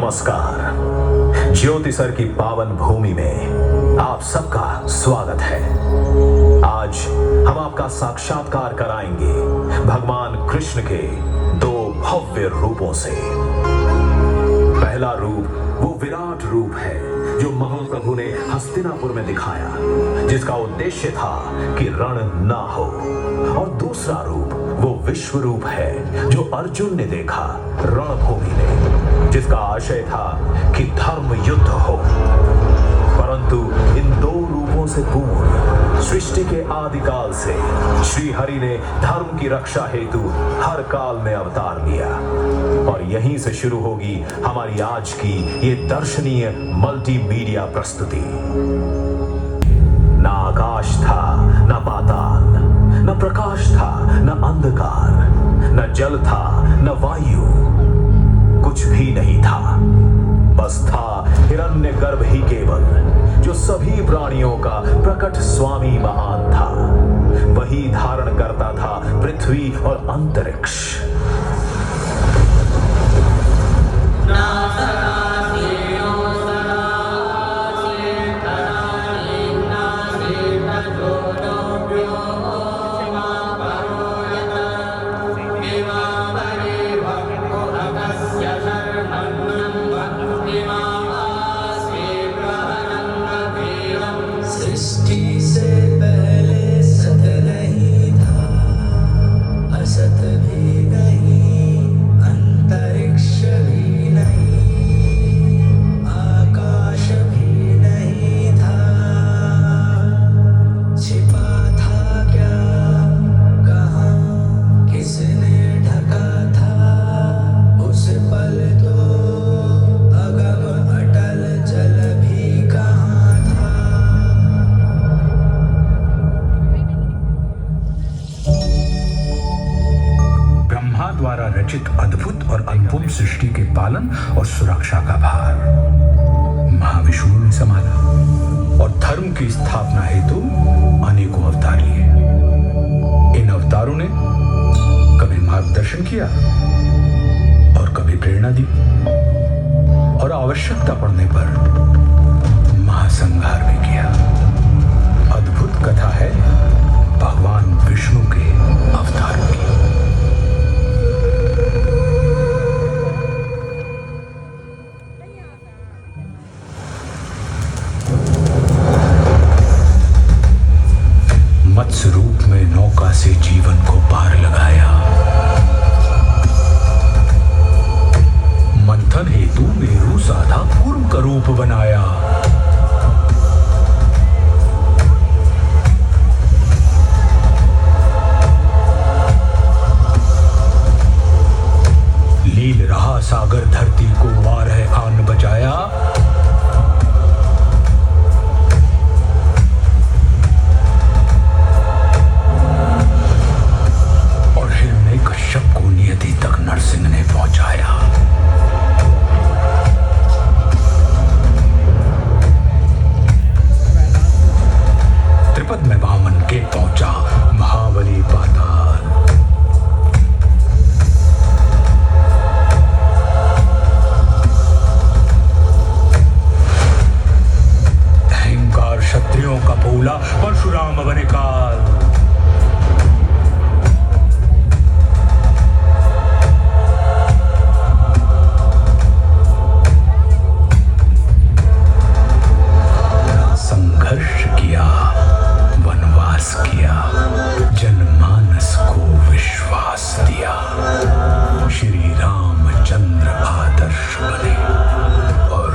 नमस्कार। ज्योतिसर की पावन भूमि में आप सबका स्वागत है। आज हम आपका साक्षात्कार कराएंगे भगवान कृष्ण के दो भव्य रूपों से। पहला रूप वो विराट रूप है जो महाप्रभु ने हस्तिनापुर में दिखाया, जिसका उद्देश्य था कि रण ना हो। और दूसरा रूप वो विश्व रूप है जो अर्जुन ने देखा रणभूमि में, जिसका आशय था कि धर्म युद्ध हो। परंतु इन दो रूपों से पूर्व सृष्टि के आदिकाल से श्री हरि ने धर्म की रक्षा हेतु हर काल में अवतार लिया। और यहीं से शुरू होगी हमारी आज की ये दर्शनीय मल्टीमीडिया प्रस्तुति। ना आकाश था, न पाताल, न प्रकाश था, न अंधकार, न जल था, न वायु, कुछ भी नहीं था। बस था हिरण्यगर्भ ही केवल, जो सभी प्राणियों का प्रकट स्वामी महान था। वही धारण करता था पृथ्वी और अंतरिक्ष। सृष्टि से पहले सत नहीं था, असत भी नहीं, अंतरिक्ष भी नहीं, आकाश भी नहीं था। छिपा था क्या, कहाँ, किसने ढका था? उस पल तो अगम अटल जल भी कहाँ था। ब्रह्मा द्वारा रचित अद्भुत और अनुपम सृष्टि के पालन और सुरक्षा का भार महाविष्णु ने संभाला और धर्म की स्थापना हेतु अनेकों अवतार लिए। इन अवतारों ने कभी मार्गदर्शन किया और कभी प्रेरणा दी, और आवश्यकता पड़ने पर महासंहार भी किया। अद्भुत कथा है भगवान विष्णु के अवतारों की। मत्स्य रूप में नौका से जीवन को पार लगाया, मंथन हेतु मेरु साधा कूर्म का रूप बनाया। लील रहा सागर धरती को वार है आन बचाया। और हिरण्यकश्यप को नियति तक नरसिंह ने पहुंचाया। त्रिपद में वामन के पहुंचा महाबली पाताल। अहंकार क्षत्रियों का भूला परशुराम बने काल। संघर्ष किया, वनवास किया, जनमानस को विश्वास दिया। श्री रामचंद्र आदर्श बने और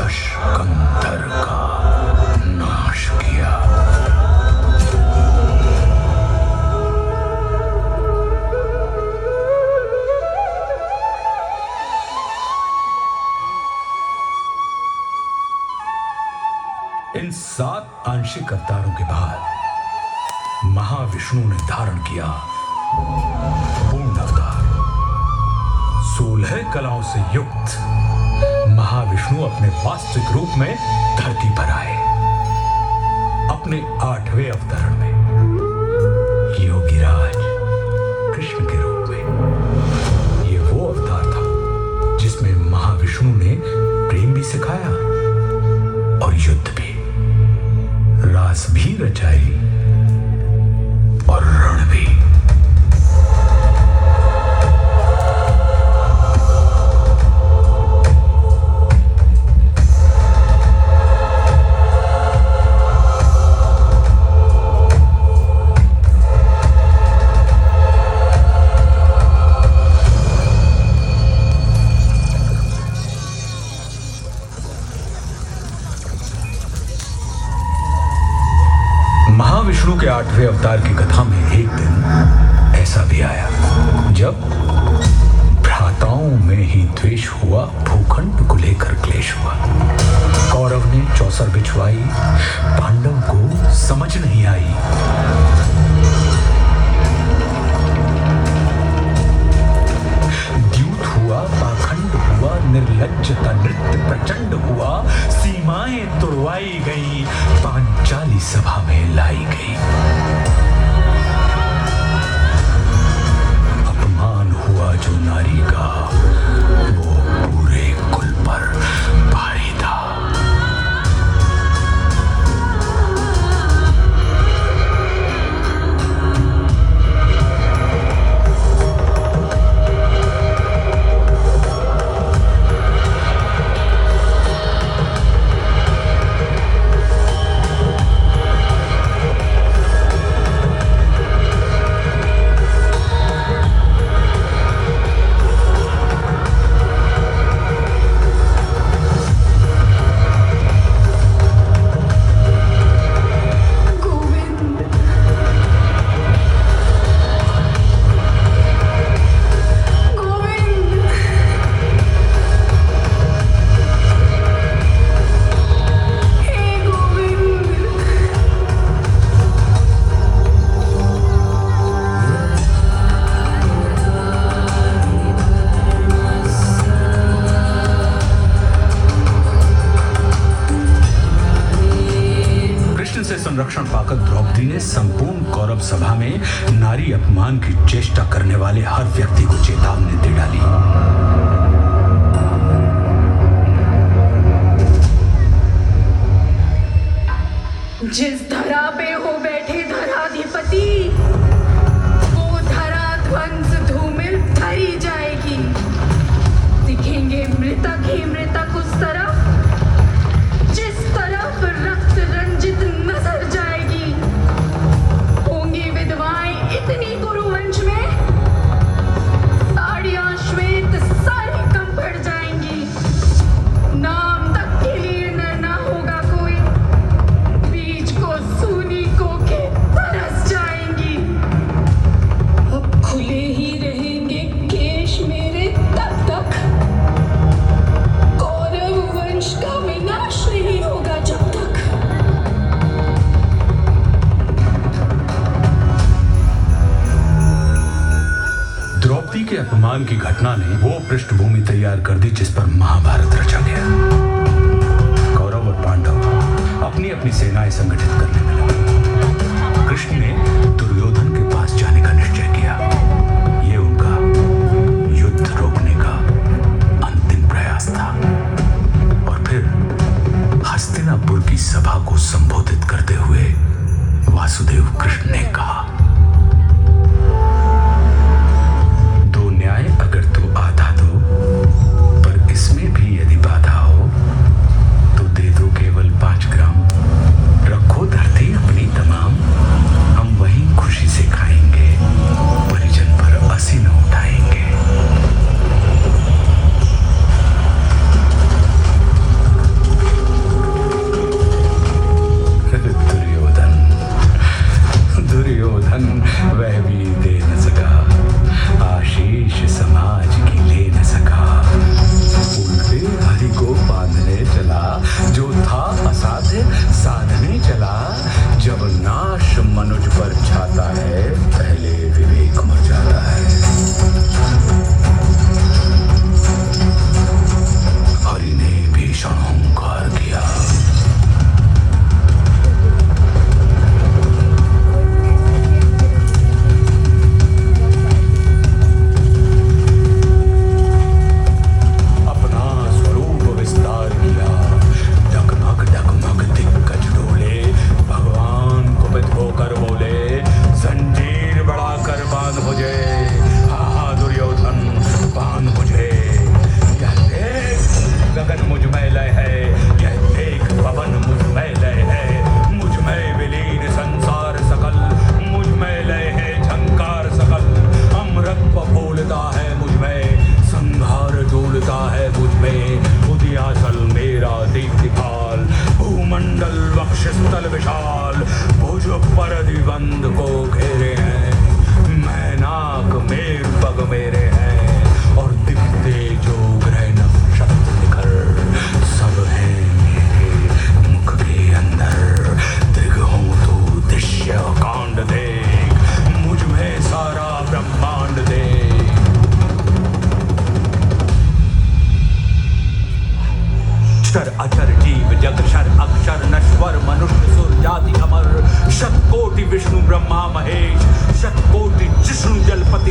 दशकंधर का नाश किया। इन 7 आंशिक अवतारों के बाद महाविष्णु ने धारण किया पूर्ण अवतार। 16 कलाओं से युक्त महाविष्णु अपने वास्तविक रूप में धरती पर आए। अपने 8वें अवतरण में योगीराज कृष्ण के रूप में। ये वो अवतार था जिसमें महाविष्णु ने 8वें अवतार की कथा में एक दिन ऐसा भी आया जब भ्राताओं में ही द्वेष हुआ, भूखंड को लेकर क्लेश हुआ। कौरव ने चौसर बिछवाई, पांडव को समझ नहीं आई। द्यूत हुआ, पाखंड हुआ, निर्लज्जता नृत्य प्रचंड हुआ, सीमाएं तोड़वाई गई, पांचाली सभा में लाई गई। अपमान हुआ जो नारी का, वो पूरे कुल पर भारी था। संरक्षण पाकर द्रौपदी ने संपूर्ण कौरव सभा में नारी अपमान की चेष्टा करने वाले हर व्यक्ति को चेतावनी दे डाली। जिस धरा पे हो बैठे धराधिपति, वो धरा ध्वंस धूमिल धरी जाएगी। दिखेंगे मृतक ही मृतक उस तरफ जिस तरफ रक्त रंजित नजर जाएगी। होंगी विधवाएं इतनी गुरुवंश में, साड़ियां श्वेत सारी कम पड़ जाएंगी। नाम तक के लिए न ना होगा कोई, बीज को सूनी को के तरस जाएंगी। अब खुले ही रहेंगे केश मेरे तब तक, कौरव वंश का विनाश नहीं होगा जब तक। द्रौपदी के अपमान की घटना ने वो पृष्ठभूमि तैयार कर दी जिस पर महाभारत रचा गया। कौरव और पांडव अपनी अपनी सेनाएं संगठित करने में लगे। कृष्ण ने दुर्योधन के पास जाने का निश्चय किया। ये उनका युद्ध रोकने का अंतिम प्रयास था। और फिर हस्तिनापुर की सभा को संबोधित करते हुए वासुदेव कृष्ण ने कहा, दो न्याय अगर तो आधा दो, पर इसमें भी यदि बाधा हो तो दे दो केवल 5 ग्राम। रखो धरती अपनी तमाम, हम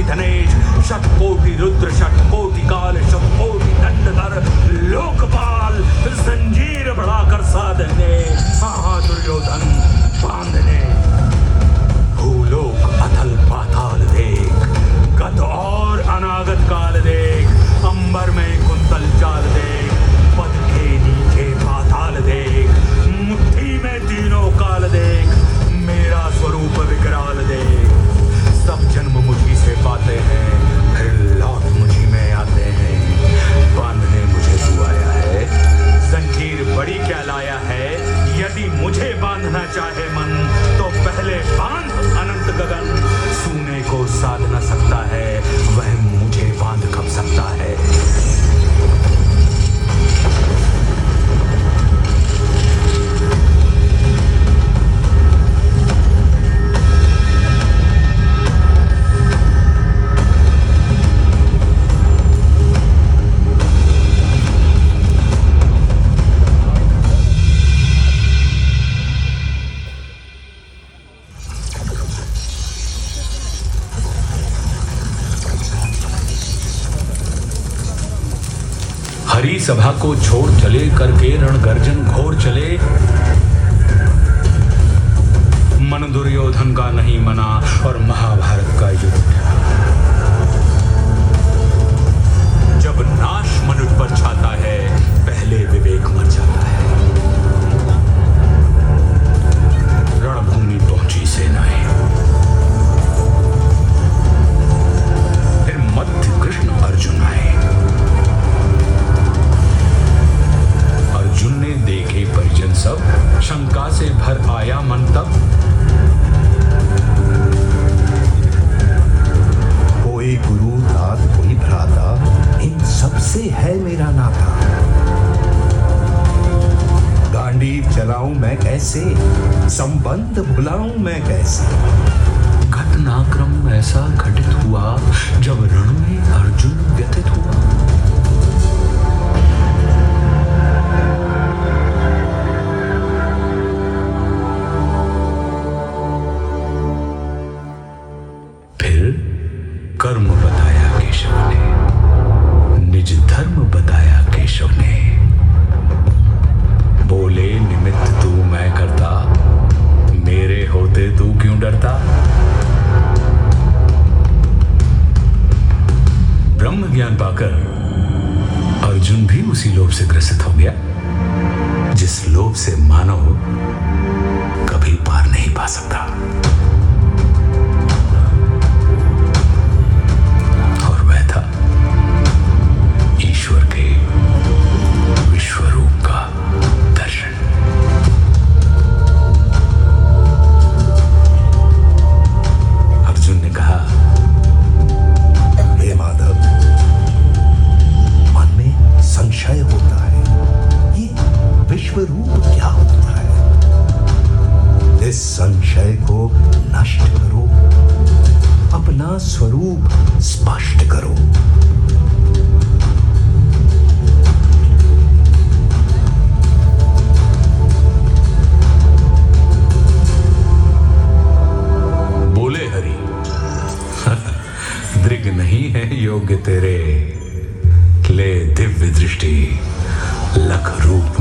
धनेश, शतकोटि रुद्र शतकोटि काल, शतकोटि दंडधर लोकपाल, जंजीर बढ़ाकर साधने, दुर्योधन बांधने। भूलोक अथल पाताल देख, गत और अनागत काल देख, अंबर में कुंतल चाल देख, पद के नीचे पाताल देख, मुट्ठी में तीनों काल देख, मेरा स्वरूप विकराल देख। सब जन्म मुझी से पाते हैं, फिर लौट मुझी में आते हैं। बांधने मुझे तू आया है, जंजीर बड़ी क्या लाया है। यदि मुझे बांधना चाहे मन, तो पहले बांध अनंत गगन। सूने को साध न सकता है, वह मुझे बांध कब सकता है। हरी सभा को छोड़ चले, करके रणगर्जन घोर चले। मन दुर्योधन का नहीं मना और महाभारत का युद्ध। जब नाश मनुष्य पर छाता है, पहले विवेक मर जाता है। रणभूमि पहुंची सेनाएं, फिर मध्य कृष्ण अर्जुन आए। अर्जुन ने देखे परिजन सब, शंका से भर आया मन तब। कोई गुरु तात कोई भ्राता, इन सबसे है मेरा नाता। गांडीव चलाऊं मैं कैसे, संबंध भुलाऊं मैं कैसे। घटनाक्रम ऐसा घटित हुआ, जब रण में अर्जुन व्यथित हुआ। कर्म बताया केशव ने, निज धर्म बताया केशव ने। बोले निमित्त तू मैं करता, मेरे होते तू क्यों डरता। ब्रह्म ज्ञान पाकर अर्जुन भी उसी लोभ से ग्रसित हो गया, जिस लोभ से मानव कभी पार नहीं पा सकता। ईश्वर के विश्वरूप का दर्शन। अर्जुन ने कहा, हे माधव, मन में संशय होता है, ये विश्वरूप क्या होता है। इस संशय को नष्ट करो, अपना स्वरूप स्पष्ट करो। दृग नहीं है योग्य तेरे, ले दिव्य दृष्टि लख रूप